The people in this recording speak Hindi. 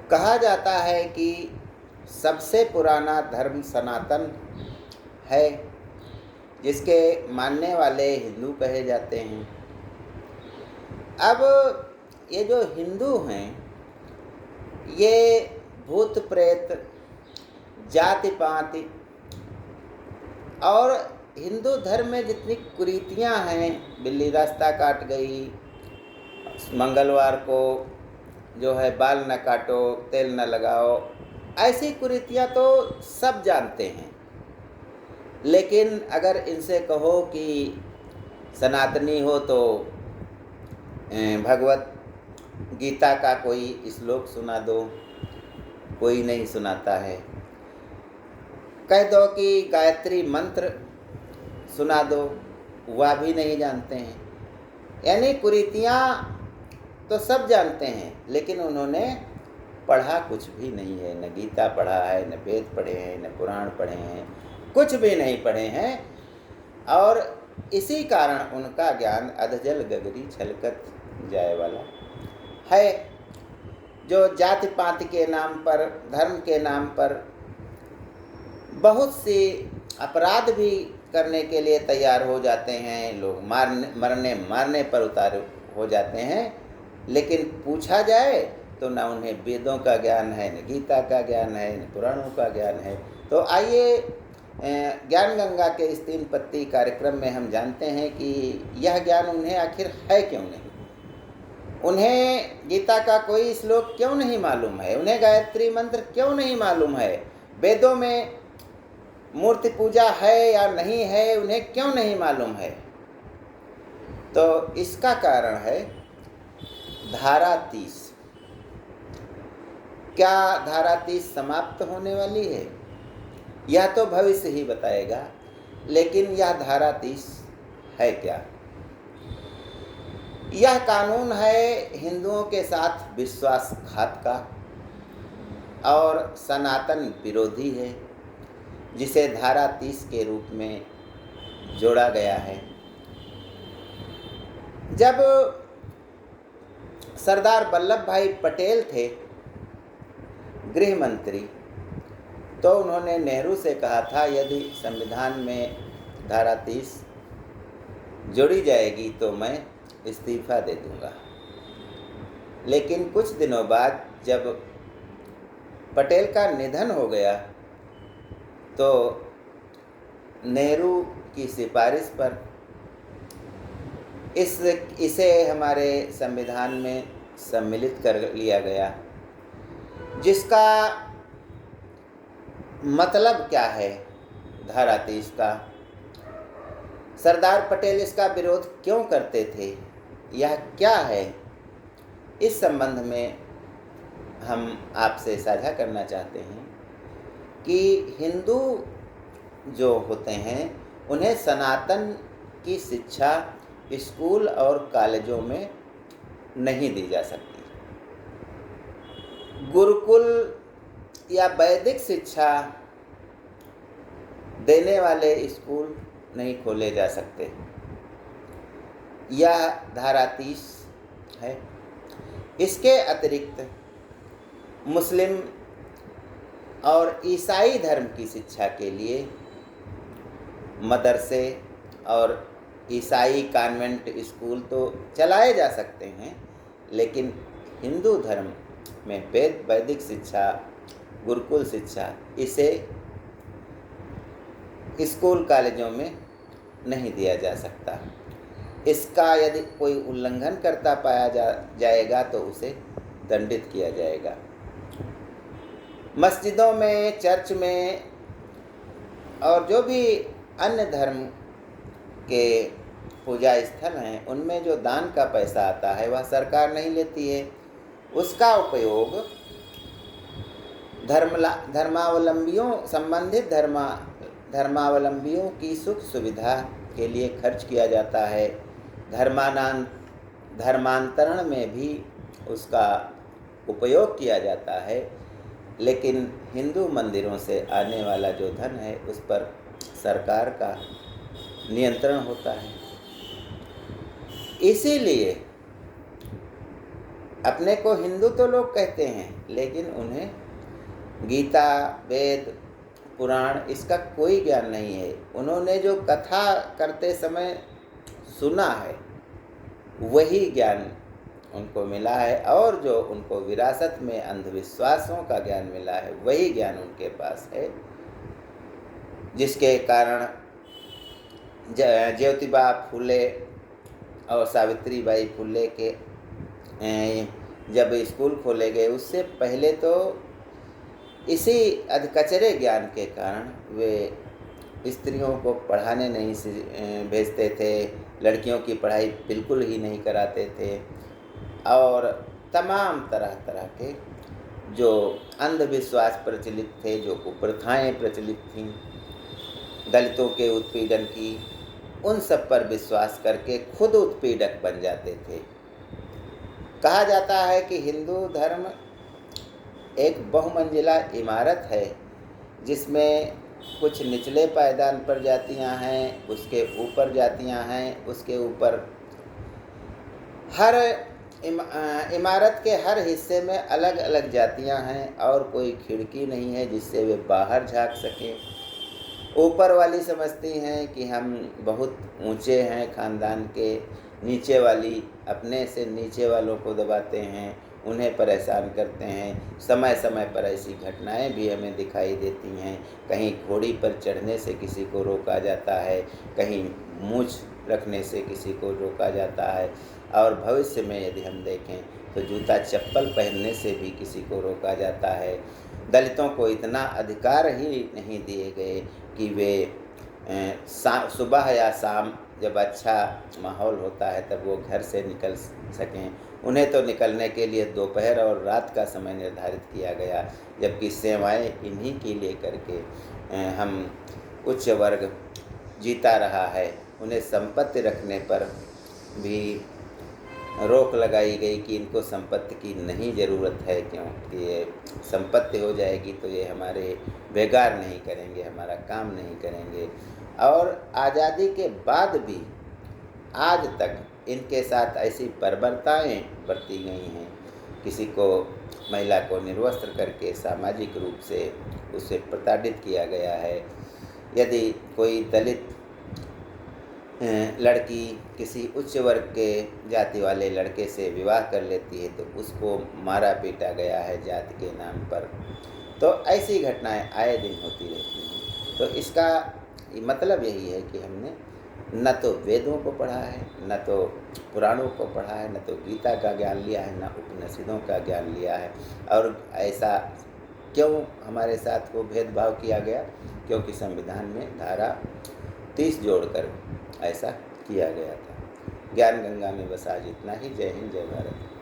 कहा जाता है कि सबसे पुराना धर्म सनातन है, जिसके मानने वाले हिंदू कहे जाते हैं। अब ये जो हिंदू हैं, ये भूत प्रेत, जाति पाति और हिंदू धर्म में जितनी कुरीतियाँ हैं, बिल्ली रास्ता काट गई, मंगलवार को जो है बाल न काटो, तेल न लगाओ, ऐसी कुरीतियाँ तो सब जानते हैं। लेकिन अगर इनसे कहो कि सनातनी हो तो भगवत गीता का कोई श्लोक सुना दो, कोई नहीं सुनाता है। कह दो कि गायत्री मंत्र सुना दो, वह भी नहीं जानते हैं। यानी कुरीतियाँ तो सब जानते हैं, लेकिन उन्होंने पढ़ा कुछ भी नहीं है। न गीता पढ़ा है, न वेद पढ़े हैं, न पुराण पढ़े हैं, कुछ भी नहीं पढ़े हैं। और इसी कारण उनका ज्ञान अधजल गगरी छलकत जाए वाला है। जो जाति पाति के नाम पर, धर्म के नाम पर बहुत सी अपराध भी करने के लिए तैयार हो जाते हैं। लोग मारने पर उतार हो जाते हैं, लेकिन पूछा जाए तो न उन्हें वेदों का ज्ञान है, न गीता का ज्ञान है, न पुराणों का ज्ञान है। तो आइए ज्ञान गंगा के इस 3 पत्ती कार्यक्रम में हम जानते हैं कि यह ज्ञान उन्हें आखिर है क्यों नहीं। उन्हें गीता का कोई श्लोक क्यों नहीं मालूम है, उन्हें गायत्री मंत्र क्यों नहीं मालूम है, वेदों में मूर्ति पूजा है या नहीं है उन्हें क्यों नहीं मालूम है। तो इसका कारण है धारा 30। क्या धारा 30 समाप्त होने वाली है, यह तो भविष्य ही बताएगा। लेकिन यह धारा 30 है क्या? यह कानून है हिंदुओं के साथ विश्वासघात का और सनातन विरोधी है, जिसे धारा 30 के रूप में जोड़ा गया है। जब सरदार वल्लभ भाई पटेल थे गृह मंत्री, तो उन्होंने नेहरू से कहा था यदि संविधान में धारा 30 जोड़ी जाएगी तो मैं इस्तीफा दे दूंगा। लेकिन कुछ दिनों बाद जब पटेल का निधन हो गया तो नेहरू की सिफारिश पर इसे हमारे संविधान में सम्मिलित कर लिया गया। जिसका मतलब क्या है धारा 30 का, सरदार पटेल इसका विरोध क्यों करते थे, यह क्या है, इस संबंध में हम आपसे साझा करना चाहते हैं कि हिंदू जो होते हैं उन्हें सनातन की शिक्षा स्कूल और कॉलेजों में नहीं दी जा सकती। गुरुकुल या वैदिक शिक्षा देने वाले स्कूल नहीं खोले जा सकते। यह धारा 30 है। इसके अतिरिक्त मुस्लिम और ईसाई धर्म की शिक्षा के लिए मदरसे और ईसाई कॉन्वेंट स्कूल तो चलाए जा सकते हैं, लेकिन हिंदू धर्म में वैदिक शिक्षा, गुरुकुल शिक्षा, इसे स्कूल कॉलेजों में नहीं दिया जा सकता। इसका यदि कोई उल्लंघन करता पाया जाएगा तो उसे दंडित किया जाएगा। मस्जिदों में, चर्च में और जो भी अन्य धर्म के पूजा स्थल हैं, उनमें जो दान का पैसा आता है वह सरकार नहीं लेती है। उसका उपयोग धर्मावलंबियों, संबंधित धर्मावलंबियों की सुख सुविधा के लिए खर्च किया जाता है। धर्मांतरण में भी उसका उपयोग किया जाता है। लेकिन हिंदू मंदिरों से आने वाला जो धन है उस पर सरकार का नियंत्रण होता है। इसीलिए अपने को हिंदू तो लोग कहते हैं, लेकिन उन्हें गीता, वेद, पुराण इसका कोई ज्ञान नहीं है। उन्होंने जो कथा करते समय सुना है वही ज्ञान उनको मिला है, और जो उनको विरासत में अंधविश्वासों का ज्ञान मिला है वही ज्ञान उनके पास है, जिसके कारण ज्योतिबा फुले और सावित्रीबाई फुले के जब स्कूल खोले गए उससे पहले तो इसी अधकचरे ज्ञान के कारण वे स्त्रियों को पढ़ाने नहीं भेजते थे, लड़कियों की पढ़ाई बिल्कुल ही नहीं कराते थे, और तमाम तरह तरह के जो अंधविश्वास प्रचलित थे, जो कुप्रथाएँ प्रचलित थीं, दलितों के उत्पीड़न की, उन सब पर विश्वास करके खुद उत्पीड़क बन जाते थे। कहा जाता है कि हिंदू धर्म एक बहुमंजिला इमारत है, जिसमें कुछ निचले पायदान पर जातियां हैं, उसके ऊपर जातियां हैं, उसके ऊपर हर इमारत के हर हिस्से में अलग अलग जातियां हैं, और कोई खिड़की नहीं है जिससे वे बाहर झांक सकें। ऊपर वाली समझती हैं कि हम बहुत ऊंचे हैं खानदान के, नीचे वाली अपने से नीचे वालों को दबाते हैं, उन्हें परेशान करते हैं। समय समय पर ऐसी घटनाएं भी हमें दिखाई देती हैं, कहीं घोड़ी पर चढ़ने से किसी को रोका जाता है, कहीं मूछ रखने से किसी को रोका जाता है, और भविष्य में यदि हम देखें तो जूता चप्पल पहनने से भी किसी को रोका जाता है। दलितों को इतना अधिकार ही नहीं दिए गए कि वे सुबह या शाम जब अच्छा माहौल होता है तब वो घर से निकल सकें। उन्हें तो निकलने के लिए दोपहर और रात का समय निर्धारित किया गया, जबकि सेवाएं इन्हीं की लेकर के हम उच्च वर्ग जीता रहा है। उन्हें संपत्ति रखने पर भी रोक लगाई गई कि इनको संपत्ति की नहीं ज़रूरत है, क्योंकि ये संपत्ति हो जाएगी तो ये हमारे बेगार नहीं करेंगे, हमारा काम नहीं करेंगे। और आज़ादी के बाद भी आज तक इनके साथ ऐसी बर्बरताएँ बरती गई हैं। किसी को, महिला को निर्वस्त्र करके सामाजिक रूप से उसे प्रताड़ित किया गया है। यदि कोई दलित लड़की किसी उच्च वर्ग के जाति वाले लड़के से विवाह कर लेती है तो उसको मारा पीटा गया है जाति के नाम पर। तो ऐसी घटनाएं आए दिन होती रहती हैं। तो इसका मतलब यही है कि हमने न तो वेदों को पढ़ा है, न तो पुराणों को पढ़ा है, न तो गीता का ज्ञान लिया है, न उपनिषदों का ज्ञान लिया है। और ऐसा क्यों हमारे साथ को भेदभाव किया गया? क्योंकि संविधान में धारा 30 जोड़कर ऐसा किया गया था। ज्ञान गंगा में बस आज इतना ही। जय हिंद, जय भारत।